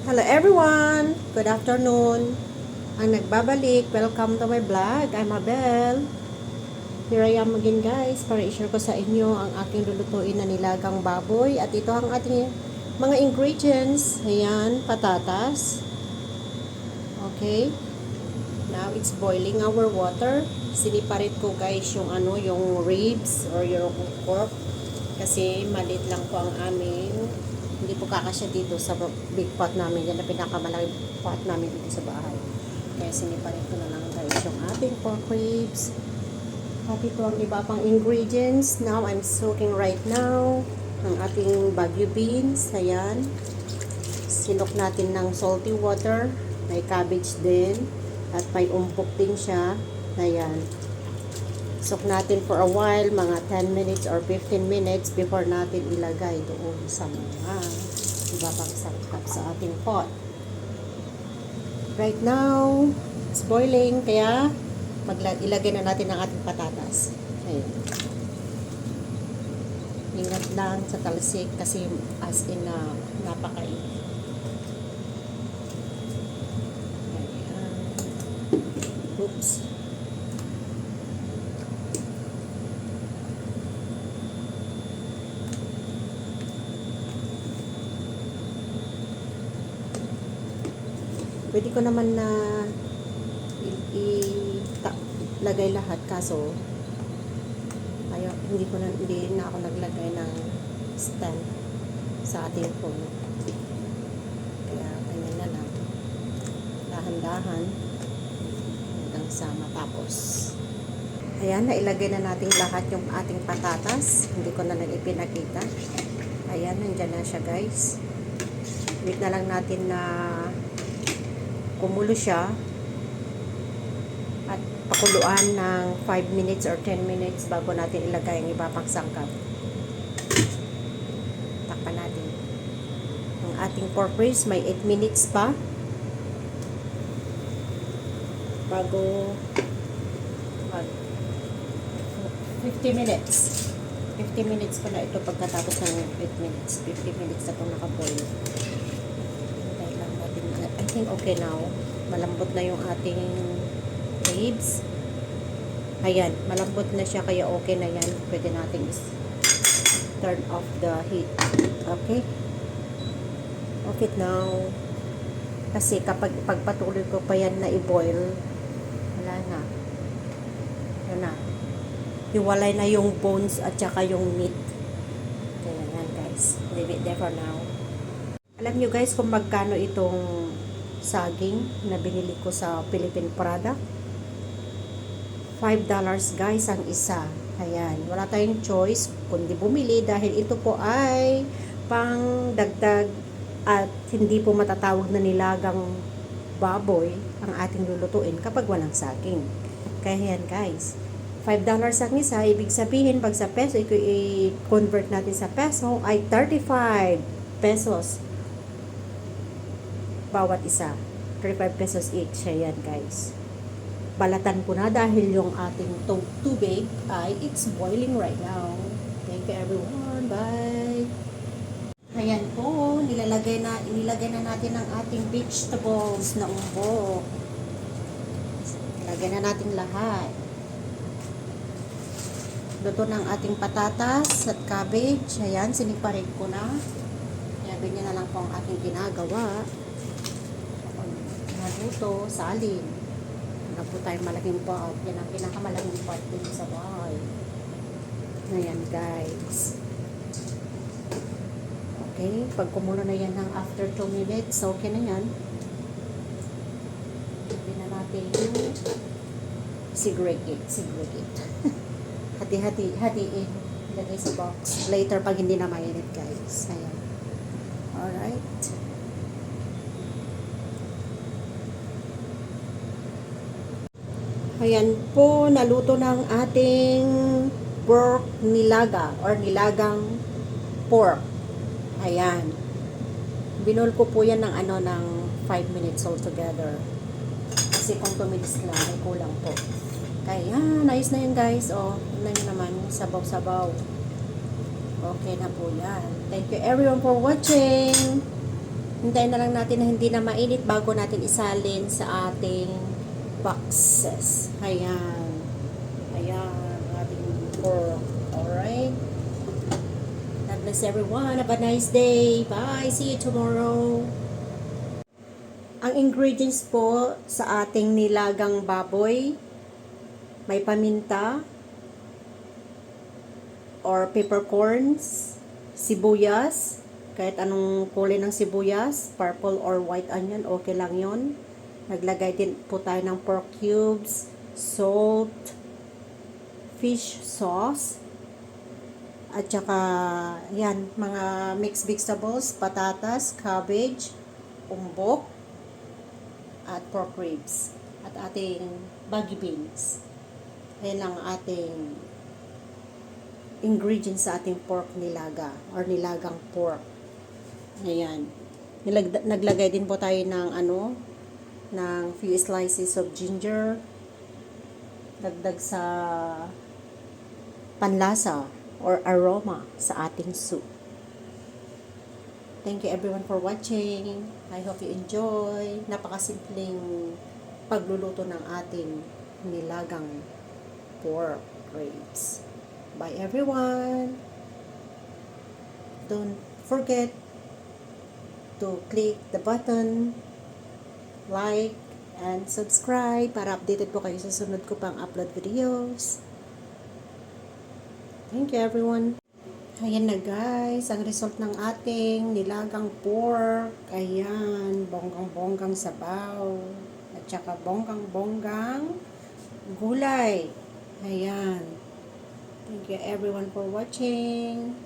Hello everyone! Good afternoon! Ang nagbabalik, welcome to my vlog. I'm Abel. Here I am again guys para i-share ko sa inyo ang aking lulutuin na nilagang baboy. At ito ang ating mga ingredients. Ayan, patatas. Okay. Now it's boiling our water. Siniparit ko guys yung yung ribs or yung pork. Kasi maliit lang po ang aming hindi po kakasya dito sa big pot namin. Yan na pinakamalaking pot namin dito sa bahay. Kaya siniparit ko na lang guys yung ating pork ribs. At ito ang iba pang ingredients. Now, I'm soaking right now ang ating Baguio beans. Ayan. Sinok natin ng salty water. May cabbage din. At may umpok din siya. Ayan. Soak natin for a while, mga 10 minutes or 15 minutes before natin ilagay doon sa mga iba pang sangkap sa ating pot. Right now, it's boiling, kaya ilagay na natin ang ating patatas. Ayan. Ingat lang sa talsik kasi as in na napakainit. Oops. Pwede ko naman na ilagay lahat kaso hindi na ako naglagay ng stand sa ating phone. Kaya ganyan na lang. Dahan-dahan hanggang sa matapos. Ayan, nailagay na natin lahat yung ating patatas. Hindi ko na lang ipinakita. Ayan, nandyan na siya guys. Wait na lang natin na kumulo siya at pakuluan ng 5 minutes or 10 minutes bago natin ilagay ang iba pang sangkap. Takpan natin. Ang ating pork ribs may 8 minutes pa bago 50 minutes. 50 minutes pa na ito pagkatapos ng 8 minutes. 50 minutes na itong nakaboil. I think okay now. Malambot na yung ating ribs. Ayan, malambot na siya kaya okay na yan. Pwede natin turn off the heat. Okay? Okay now. Kasi kapag pagpatuloy ko pa yan na i-boil, wala na. Yan na. Hiwalay na yung bones at saka yung meat. Kaya yan guys. Leave it there for now. Alam nyo guys kung magkano itong saging na binili ko sa Philippine product. $5 guys ang isa. Ayan, wala tayong choice kundi bumili dahil ito po ay pang dagdag at hindi po matatawag na nilagang baboy ang ating lulutuin kapag walang saging. Kaya yan guys, $5 ang isa, ibig sabihin pag sa peso i-convert natin sa peso ay 35 pesos bawat isa. 35 pesos each. Ayan guys. Balatan ko na dahil yung ating tubig ay it's boiling right now. Thank you everyone. Bye. Ayan po. Inilagay na natin ang ating vegetables na umbok. Ilagay na natin lahat. Luto ng ating patatas at cabbage. Ayan, siniparit ko na. Kaya ganyan na lang po ang ating ginagawa. Naluto, salin. Wala po tayong malaking pot. Yan ang pinakamalaking pot dito sa bahay. Ayan guys. Okay, pag kumulo na yan ng after 2 minutes, okay na yan. Hindi na natin segregate. Hatiin. Ilagay sa box. Later pag hindi na mainit guys. Ayan. Alright. Ayan po, naluto ng ating pork nilaga or nilagang pork. Ayan. Binol ko po yan ng ng 5 minutes altogether. Kasi kung 2 minutes lang, ay kulang po. Kaya, nice na yun guys. O, tignan nyo naman, sabaw-sabaw. Okay na po yan. Thank you everyone for watching. Hintayin na lang natin na hindi na mainit bago natin isalin sa ating boxes. Ayan. Ayan, ang ating pork. Alright. God bless everyone. Have a nice day. Bye. See you tomorrow. Ang ingredients po sa ating nilagang baboy, may paminta or peppercorns, sibuyas, kahit anong kulay ng sibuyas, purple or white onion, okay lang yon. Naglagay din po tayo ng pork cubes, salt, fish sauce, at saka yan, mga mixed vegetables, patatas, cabbage, umbok, at pork ribs, at ating baggy beans. Ayan lang ating ingredients sa ating pork nilaga or nilagang pork. Ayan. Naglagay din po tayo ng ng few slices of ginger. Dagdag sa panlasa or aroma sa ating soup. Thank you everyone for watching. I hope you enjoy. Napakasimpleng pagluluto ng ating nilagang pork ribs. Bye everyone. Don't forget to click the button, like, and subscribe para updated po kayo sa sunod ko pang upload videos. Thank you everyone. Ayan na guys, ang result ng ating nilagang pork. Ayan, bonggang-bonggang sabaw. At saka bonggang-bonggang gulay. Ayan. Thank you everyone for watching.